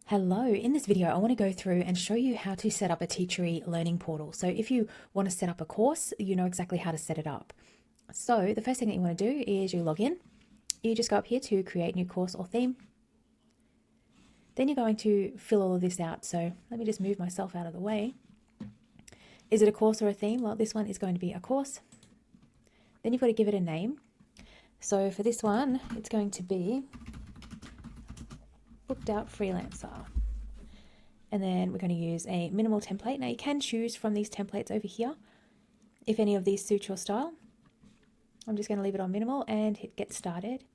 Hello, in this video I want to go through and show you how to set up a Teachery learning portal. So if you want to set up a course, you know exactly how to set it up. So the first thing that you want to do is you log in. You just go up here to create new course or theme. Then you're going to fill all of this out. So let me just move myself out of the way. Is it a course or a theme? Well, this one is going to be a course. Then you've got to give it a name. So for this one, it's going to be Booked Out Freelancer. And then we're going to use a minimal template. Now you can choose from these templates over here if any of these suit your style. I'm just going to leave it on minimal and hit get started.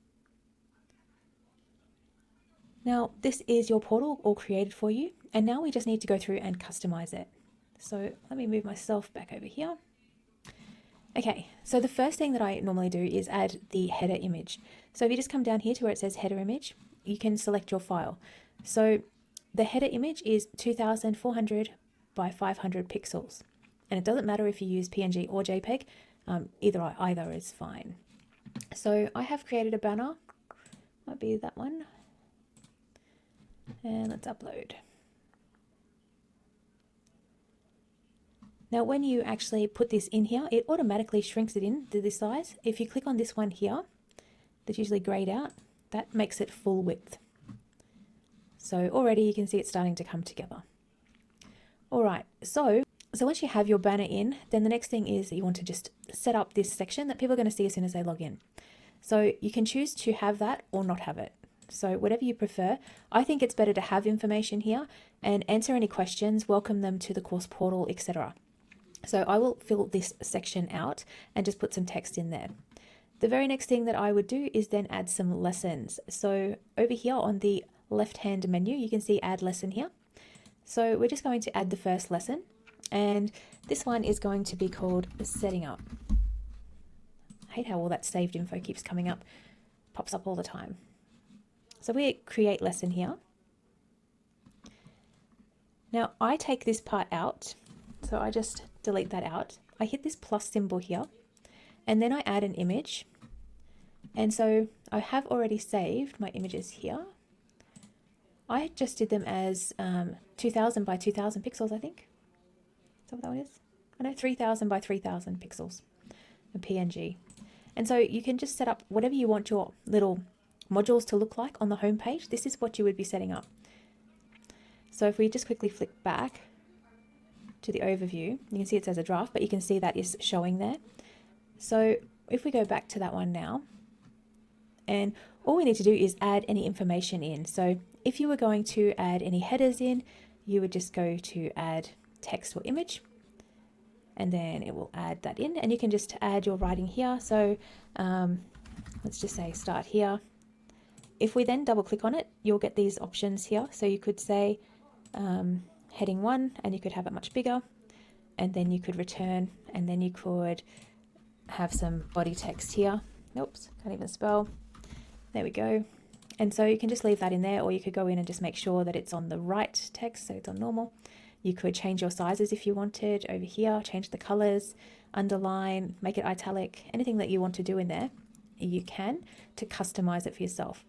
Now this is your portal all created for you, and now we just need to go through and customize it. So let me move myself back over here. Okay, so the first thing that I normally do is add the header image. So if you just come down here to where it says header image, you can select your file. So the header image is 2400 by 500 pixels. And it doesn't matter if you use PNG or JPEG, either is fine. So I have created a banner, might be that one. And let's upload. Now when you actually put this in here, it automatically shrinks it in to this size. If you click on this one here, that's usually grayed out, that makes it full width. So already you can see it's starting to come together. All right, so once you have your banner in, then the next thing is that you want to just set up this section that people are going to see as soon as they log in. So you can choose to have that or not have it. So whatever you prefer. I think it's better to have information here and answer any questions, welcome them to the course portal, etc. So I will fill this section out and just put some text in there. The very next thing that I would do is then add some lessons. So over here on the left-hand menu, you can see add lesson here. So we're just going to add the first lesson, and this one is going to be called setting up. I hate how all that saved info keeps coming up, pops up all the time. So we create lesson here. Now I take this part out, so I just delete that out. I hit this plus symbol here, and then I add an image. And so I have already saved my images here. I just did them as 2000 by 2000 pixels, I think. Is that what that one is? I know 3000 by 3000 pixels, a PNG. And so you can just set up whatever you want your little modules to look like on the home page. This is what you would be setting up. So if we just quickly flick back to the overview, you can see it says a draft, but you can see that is showing there. So if we go back to that one now, and all we need to do is add any information in. So if you were going to add any headers in, you would just go to add text or image, and then it will add that in, and you can just add your writing here. So let's just say start here. If we then double click on it, you'll get these options here. So you could say heading 1, and you could have it much bigger, and then you could return, and then you could have some body text here. Oops, can't even spell. There we go. And so you can just leave that in there, or you could go in and just make sure that it's on the right text, so it's on normal. You could change your sizes if you wanted over here, change the colors, underline, make it italic, anything that you want to do in there, you can, to customize it for yourself.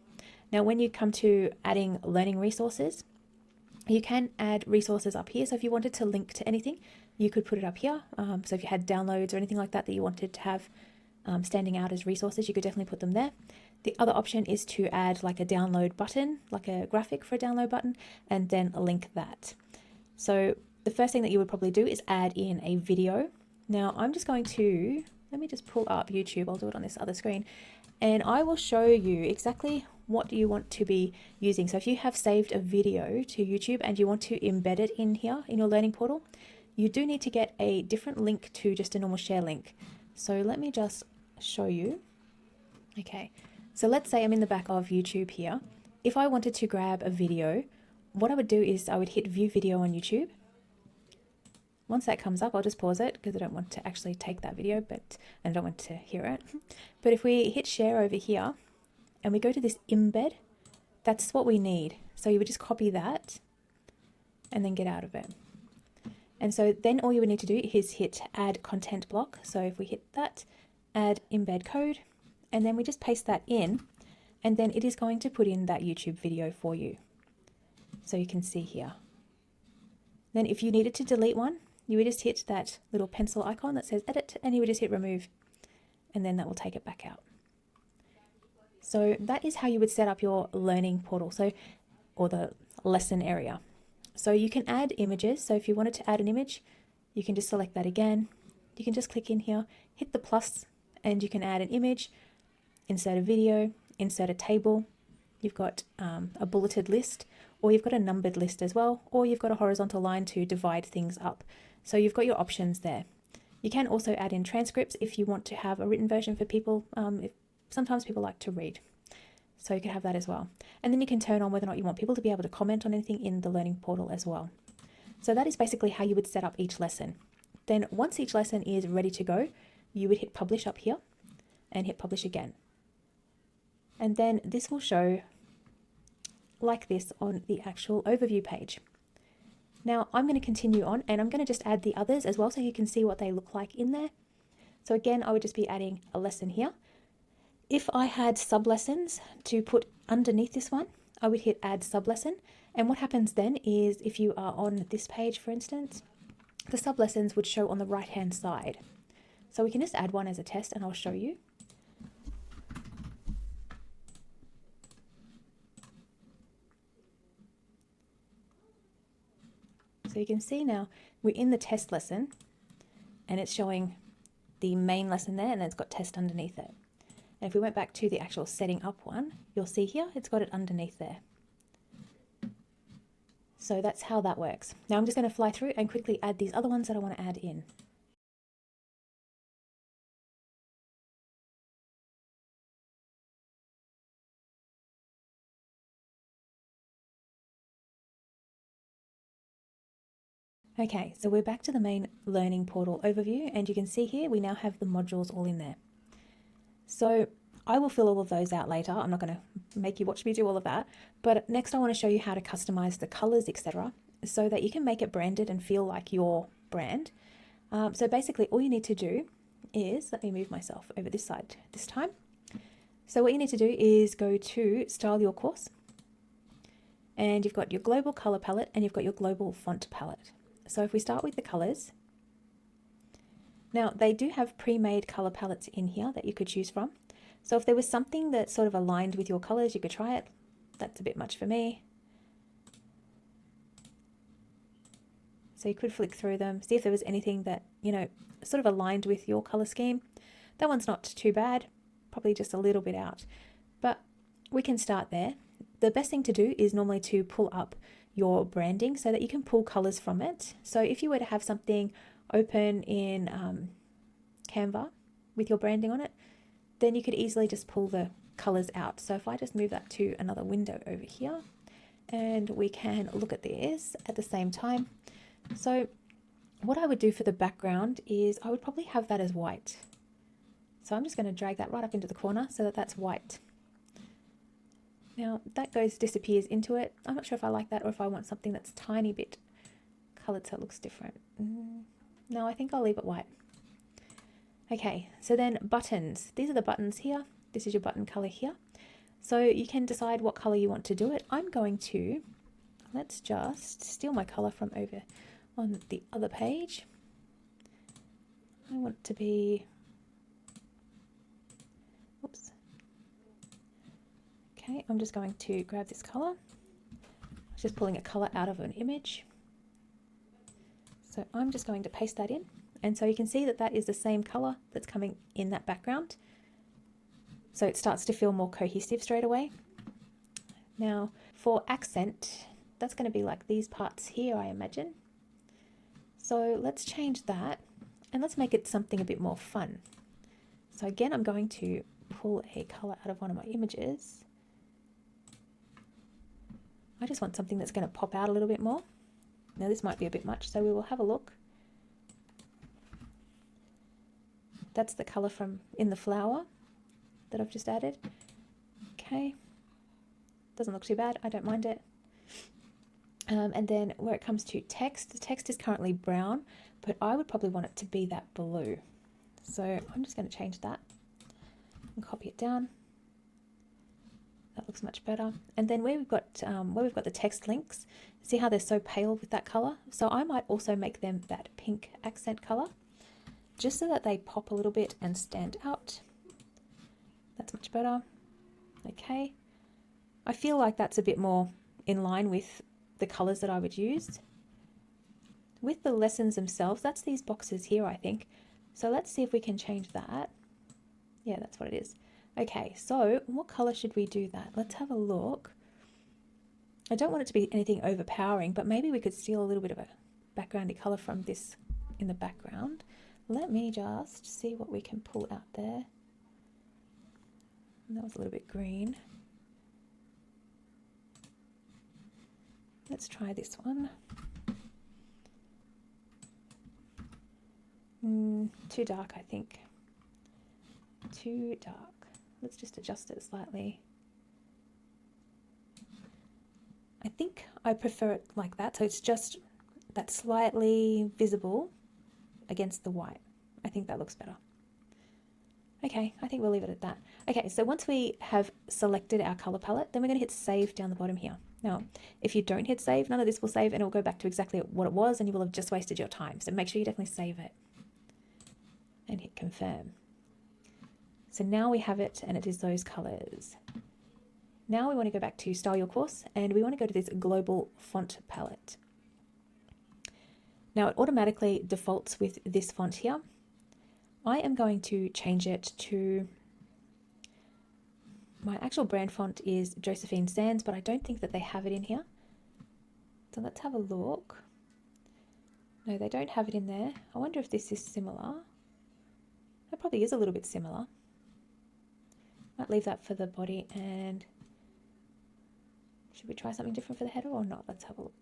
Now, when you come to adding learning resources, you can add resources up here. So if you wanted to link to anything, you could put it up here. So if you had downloads or anything like that that you wanted to have standing out as resources, you could definitely put them there. The other option is to add like a download button, like a graphic for a download button, and then link that. So the first thing that you would probably do is add in a video. Now I'm just going to, let me just pull up YouTube. I'll do it on this other screen, and I will show you exactly what you want to be using. So if you have saved a video to YouTube and you want to embed it in here in your learning portal, you do need to get a different link to just a normal share link. So let me just show you. Okay, so let's say I'm in the back of YouTube here. If I wanted to grab a video, what I would do is I would hit view video on YouTube. Once that comes up, I'll just pause it because I don't want to actually take that video, and I don't want to hear it. But if we hit share over here and we go to this embed, that's what we need. So you would just copy that and then get out of it. And so then all you would need to do is hit add content block. So if we hit that, add embed code, and then we just paste that in, and then it is going to put in that YouTube video for you. so you can see here. Then if you needed to delete one, you would just hit that little pencil icon that says edit, and you would just hit remove, and then that will take it back out. So that is how you would set up your learning portal, or the lesson area. So you can add images. So if you wanted to add an image, you can just select that again. You can just click in here, hit the plus, and you can add an image, insert a video, insert a table. You've got a bulleted list, or you've got a numbered list as well, or you've got a horizontal line to divide things up. So you've got your options there. You can also add in transcripts if you want to have a written version for people. Sometimes people like to read, so you can have that as well. And then you can turn on whether or not you want people to be able to comment on anything in the learning portal as well. So that is basically how you would set up each lesson. Then once each lesson is ready to go, you would hit publish up here and hit publish again. And then this will show like this on the actual overview page. Now I'm going to continue on, and I'm going to just add the others as well so you can see what they look like in there. So again, I would just be adding a lesson here. If I had sub-lessons to put underneath this one, I would hit add sub-lesson. And what happens then is if you are on this page, for instance, the sub-lessons would show on the right-hand side. So we can just add one as a test, and I'll show you. So you can see now we're in the test lesson, and it's showing the main lesson there, and it's got test underneath it. And if we went back to the actual setting up one, you'll see here it's got it underneath there. So that's how that works. Now I'm just going to fly through and quickly add these other ones that I want to add in. Okay, so we're back to the main learning portal overview, and you can see here we now have the modules all in there. So I will fill all of those out later. I'm not going to make you watch me do all of that, but next I want to show you how to customize the colors, etc., so that you can make it branded and feel like your brand. So basically all you need to do is, let me move myself over this side this time. So what you need to do is go to Style Your Course, and you've got your global color palette and you've got your global font palette. So if we start with the colors, now they do have pre-made color palettes in here that you could choose from. So if there was something that sort of aligned with your colors, you could try it. That's a bit much for me. So you could flick through them, see if there was anything that, sort of aligned with your color scheme. That one's not too bad, probably just a little bit out, but we can start there. The best thing to do is normally to pull up your branding so that you can pull colors from it. So if you were to have something open in Canva with your branding on it, then you could easily just pull the colors out. So if I just move that to another window over here, and we can look at this at the same time. So what I would do for the background is I would probably have that as white. So I'm just going to drag that right up into the corner so that that's white. Now that disappears into it. I'm not sure if I like that or if I want something that's tiny bit colored so it looks different. No, I think I'll leave it white. Okay, so then buttons. These are the buttons here. This is your button color here. So you can decide what color you want to do it. I'm going to, let's just steal my color from over on the other page. I want to be, oops. Okay, I'm just going to grab this color. I'm just pulling a color out of an image. So I'm just going to paste that in. And so you can see that that is the same color that's coming in that background. So it starts to feel more cohesive straight away. Now for accent, that's going to be like these parts here, I imagine. So let's change that and let's make it something a bit more fun. So again, I'm going to pull a color out of one of my images. I just want something that's going to pop out a little bit more. Now this might be a bit much, so we will have a look. That's the color from in the flower that I've just added. Okay, doesn't look too bad, I don't mind it. And then where it comes to text, the text is currently brown, but I would probably want it to be that blue. So I'm just going to change that and copy it down. That looks much better. And then where we've got the text links, see how they're so pale with that color? So I might also make them that pink accent color, just so that they pop a little bit and stand out. That's much better. Okay. I feel like that's a bit more in line with the colors that I would use. With the lessons themselves, that's these boxes here, I think. So let's see if we can change that. Yeah, that's what it is. Okay, so what color should we do that? Let's have a look. I don't want it to be anything overpowering, but maybe we could steal a little bit of a backgroundy color from this in the background. Let me just see what we can pull out there. That was a little bit green. Let's try this one. Too dark, I think. Too dark. Let's just adjust it slightly. I think I prefer it like that, so it's just that slightly visible against the white. I think that looks better. Okay, I think we'll leave it at that. Okay, so once we have selected our color palette, then we're going to hit save down the bottom here. Now, if you don't hit save, none of this will save and it will go back to exactly what it was and you will have just wasted your time. So make sure you definitely save it and hit confirm. So now we have it and it is those colors. Now we want to go back to Style Your Course and we want to go to this global font palette. Now it automatically defaults with this font here. I am going to change it to, my actual brand font is Josephine Sands, but I don't think that they have it in here. So let's have a look. No, they don't have it in there. I wonder if this is similar. It probably is a little bit similar. Might leave that for the body, and should we try something different for the header or not? Let's have a look.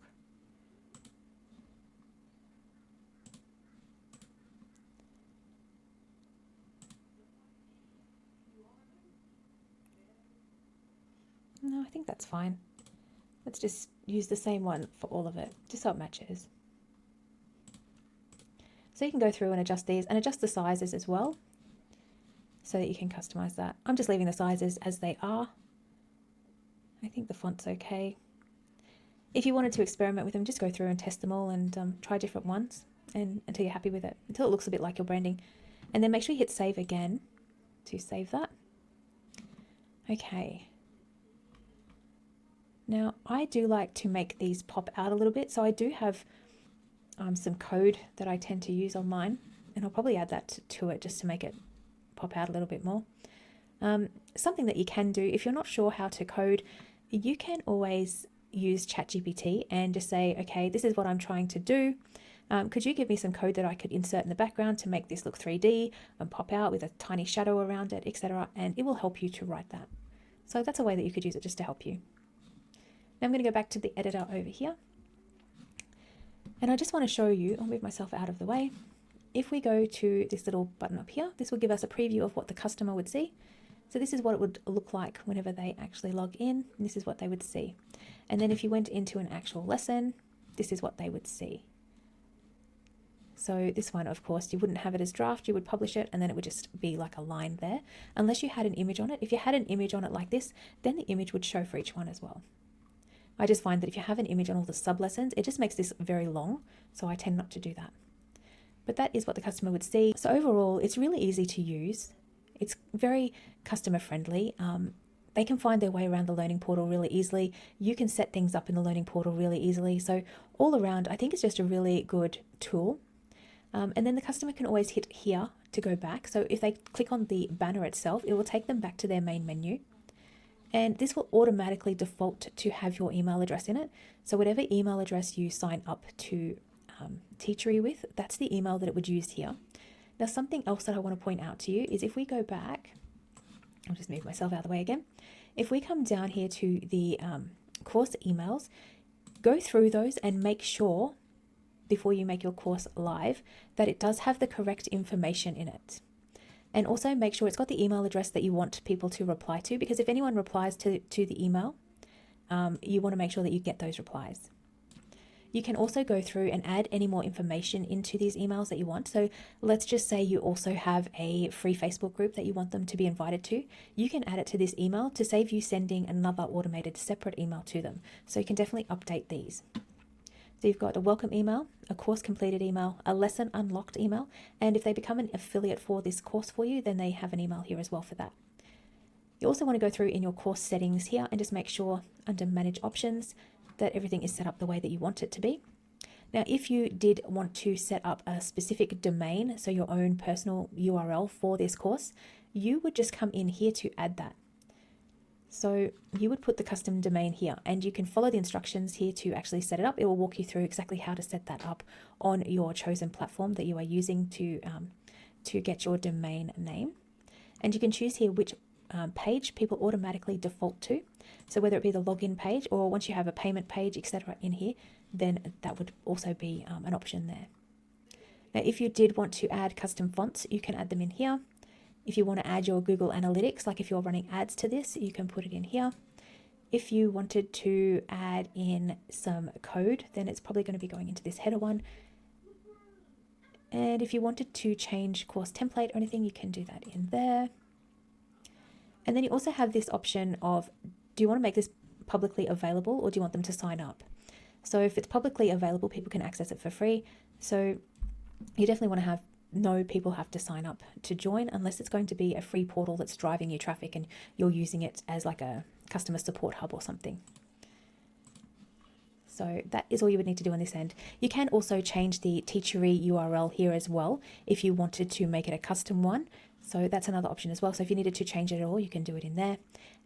No, I think that's fine. Let's just use the same one for all of it, just so it matches. So you can go through and adjust these and adjust the sizes as well, so that you can customize that. I'm just leaving the sizes as they are. I think the font's okay. If you wanted to experiment with them, just go through and test them all and try different ones and until you're happy with it, until it looks a bit like your branding. And then make sure you hit save again to save that. Okay. Now I do like to make these pop out a little bit, so I do have some code that I tend to use on mine, and I'll probably add that to it just to make it pop out a little bit more. Something that you can do if you're not sure how to code, you can always use ChatGPT and just say, okay, this is what I'm trying to do. Could you give me some code that I could insert in the background to make this look 3D and pop out with a tiny shadow around it, etc. And it will help you to write that. So that's a way that you could use it just to help you. Now I'm going to go back to the editor over here. And I just want to show you, I'll move myself out of the way. If we go to this little button up here, this will give us a preview of what the customer would see. So this is what it would look like whenever they actually log in. And this is what they would see. And then if you went into an actual lesson, this is what they would see. So this one, of course, you wouldn't have it as draft, you would publish it, and then it would just be like a line there, unless you had an image on it. If you had an image on it like this, then the image would show for each one as well. I just find that if you have an image on all the sub-lessons, it just makes this very long, so I tend not to do that. But that is what the customer would see. So overall, it's really easy to use. It's very customer friendly. They can find their way around the learning portal really easily. You can set things up in the learning portal really easily. So all around, I think it's just a really good tool. And then the customer can always hit here to go back. So if they click on the banner itself, it will take them back to their main menu. And this will automatically default to have your email address in it. So whatever email address you sign up to Teachery with, that's the email that it would use here. Now, something else that I want to point out to you is if we go back, I'll just move myself out of the way again. If we come down here to the course emails, go through those and make sure before you make your course live that it does have the correct information in it. And also make sure it's got the email address that you want people to reply to, because if anyone replies to the email, you want to make sure that you get those replies. You can also go through and add any more information into these emails that you want. So let's just say you also have a free Facebook group that you want them to be invited to. You can add it to this email to save you sending another automated separate email to them. So you can definitely update these. So you've got a welcome email, a course completed email, a lesson unlocked email, and if they become an affiliate for this course for you, then they have an email here as well for that. You also want to go through in your course settings here and just make sure under manage options that everything is set up the way that you want it to be. Now, if you did want to set up a specific domain, so your own personal URL for this course, you would just come in here to add that. So you would put the custom domain here and you can follow the instructions here to actually set it up. It will walk you through exactly how to set that up on your chosen platform that you are using to get your domain name. And you can choose here which page people automatically default to. So whether it be the login page or once you have a payment page, etc. in here, then that would also be an option there. Now, if you did want to add custom fonts, you can add them in here. If you want to add your Google Analytics, like if you're running ads to this, you can put it in here. If you wanted to add in some code, then it's probably going to be going into this header one. And if you wanted to change course template or anything, you can do that in there. And then you also have this option of, do you want to make this publicly available or do you want them to sign up? So if it's publicly available, people can access it for free. So you definitely want to know people have to sign up to join unless it's going to be a free portal that's driving you traffic and you're using it as like a customer support hub or something. So that is all you would need to do on this end. You can also change the Teachery URL here as well if you wanted to make it a custom one. So that's another option as well. So if you needed to change it at all, you can do it in there.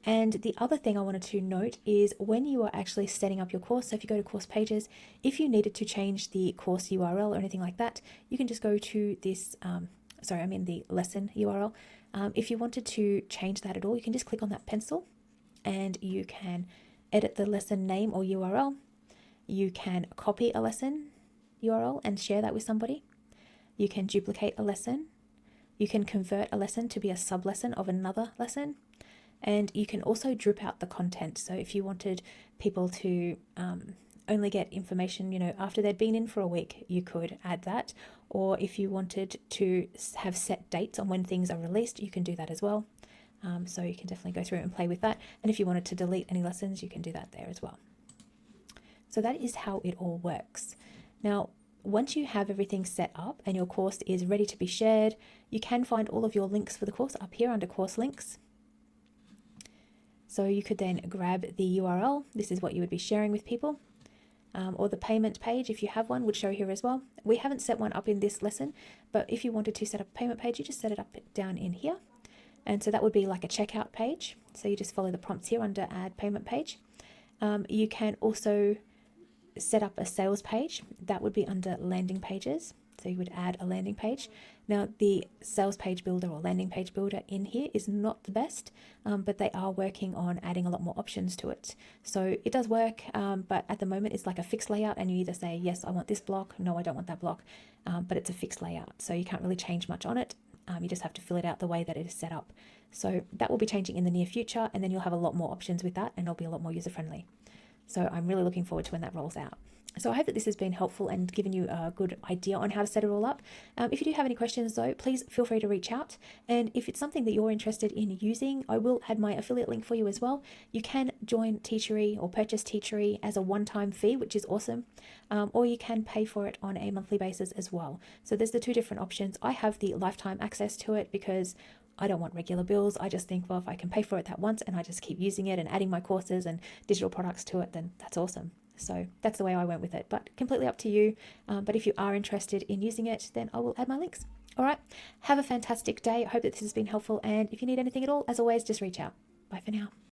And the other thing I wanted to note is when you are actually setting up your course, so if you go to course pages, if you needed to change the course URL or anything like that, you can just go to this, the lesson URL. If you wanted to change that at all, you can just click on that pencil and you can edit the lesson name or URL. You can copy a lesson URL and share that with somebody. You can duplicate a lesson. You can convert a lesson to be a sub-lesson of another lesson. And you can also drip out the content. So if you wanted people to only get information, after they'd been in for a week, you could add that. Or if you wanted to have set dates on when things are released, you can do that as well. So you can definitely go through and play with that. And if you wanted to delete any lessons, you can do that there as well. So that is how it all works. Now, once you have everything set up and your course is ready to be shared, you can find all of your links for the course up here under course links. So you could then grab the URL. This is what you would be sharing with people. Or the payment page, if you have one, would show here as well. We haven't set one up in this lesson, but if you wanted to set up a payment page, you just set it up down in here. And so that would be like a checkout page. So you just follow the prompts here under add payment page. You can also set up a sales page. That would be under landing pages. So you would add a landing page. Now the sales page builder or landing page builder in here is not the best, but they are working on adding a lot more options to it. So it does work, but at the moment it's like a fixed layout and you either say, yes, I want this block. No, I don't want that block, but it's a fixed layout. So you can't really change much on it. You just have to fill it out the way that it is set up. So that will be changing in the near future, and then you'll have a lot more options with that and it'll be a lot more user-friendly. So I'm really looking forward to when that rolls out. So I hope that this has been helpful and given you a good idea on how to set it all up. If you do have any questions though, please feel free to reach out. And if it's something that you're interested in using, I will add my affiliate link for you as well. You can join Teachery or purchase Teachery as a one-time fee, which is awesome. Or you can pay for it on a monthly basis as well. So there's the two different options. I have the lifetime access to it because I don't want regular bills. I just think, well, if I can pay for it that once and I just keep using it and adding my courses and digital products to it, then that's awesome. So that's the way I went with it, but completely up to you. But if you are interested in using it, then I will add my links. All right. Have a fantastic day. I hope that this has been helpful. And if you need anything at all, as always, just reach out. Bye for now.